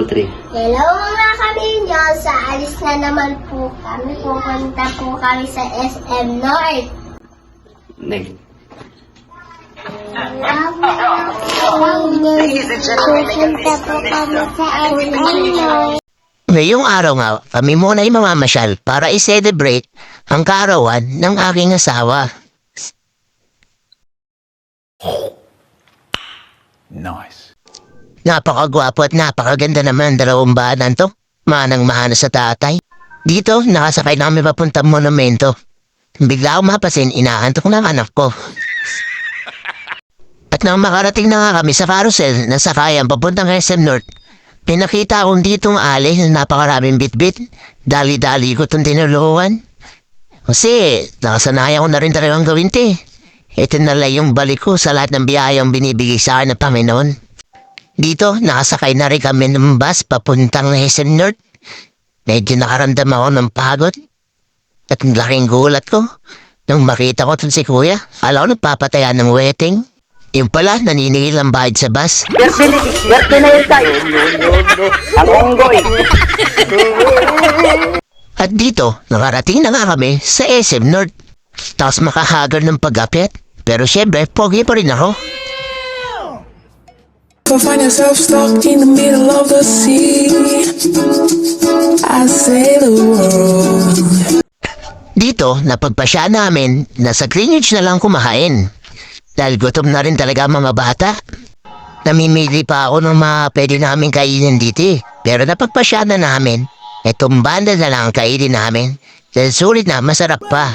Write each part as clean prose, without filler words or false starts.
3. Hello mga kabinyo, sa alis na naman po kami. Pupunta po kami sa SM North. Next. Pupunta po kami sa SM North. Ngayong araw nga, kami muna ay mamamasyal para i-celebrate ang kaarawan ng aking asawa. Nice. Napakagwapo at napakaganda naman dalawang banan to. Manang-mahana sa tatay. Dito, nakasakay na kami papuntang monumento. Bigla akong mapasin, inaantok ng anak ko. At nang makarating na nga kami sa carousel na sakayan papuntang SM North, pinakita akong ditong alley na napakaraming bitbit. Dali-dali ko itong tinulungan. Kasi nakasanayan ko na rin talagang gawin ito eh. Ito na lang yung balik ko sa lahat ng biyayang binibigay sa akin ng Panginoon. Dito, nakasakay na rin kami ng bus papuntang SM North. Medyo nakaramdam ako ng pagod. At ang laking gulat ko nung makita ko itong si Kuya. Alam ko nagpapatayan ng wedding. Yung pala, naniningil ang bayad sa bus. Yerte na yun tayo. Ang onggoy. At dito, nakarating na nga kami sa SM North. Tapos makahagar ng pag-apit. Pero syempre, pogi pa rin ako. Find yourself stuck in the middle of the sea. I say the world. Dito, napagpasya namin na sa Greenwich na lang kumain. Dahil gutom na rin talaga ang mga bata. Namimili pa ako ng mga pwede namin kainin dito eh. Pero napagpasya na namin, itong banda na lang ang kainin namin. Dahil sulit na, masarap pa.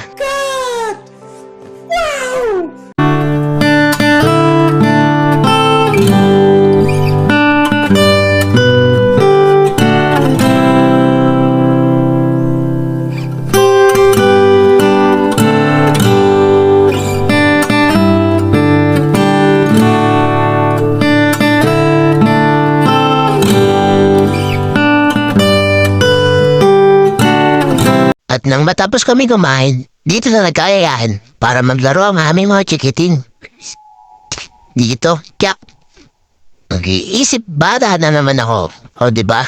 At nang matapos kami kumain, dito na nagkayayahan para maglaro ang aming mga chikiting. Dito, kyak. Nag-iisip bata na naman ako. O diba?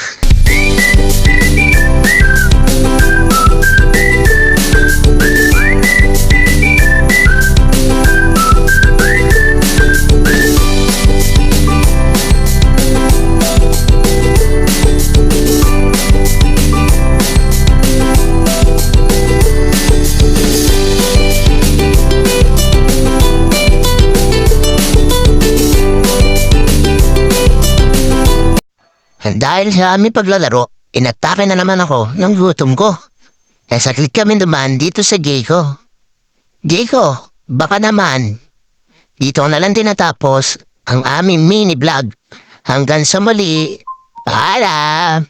Dahil sa aming paglalaro, inatake na naman ako ng gutom ko. Kaya saglit kami dumaan dito sa Geico. Geico, baka naman. Dito na lang tinatapos ang aming mini vlog. Hanggang sa muli, paalam!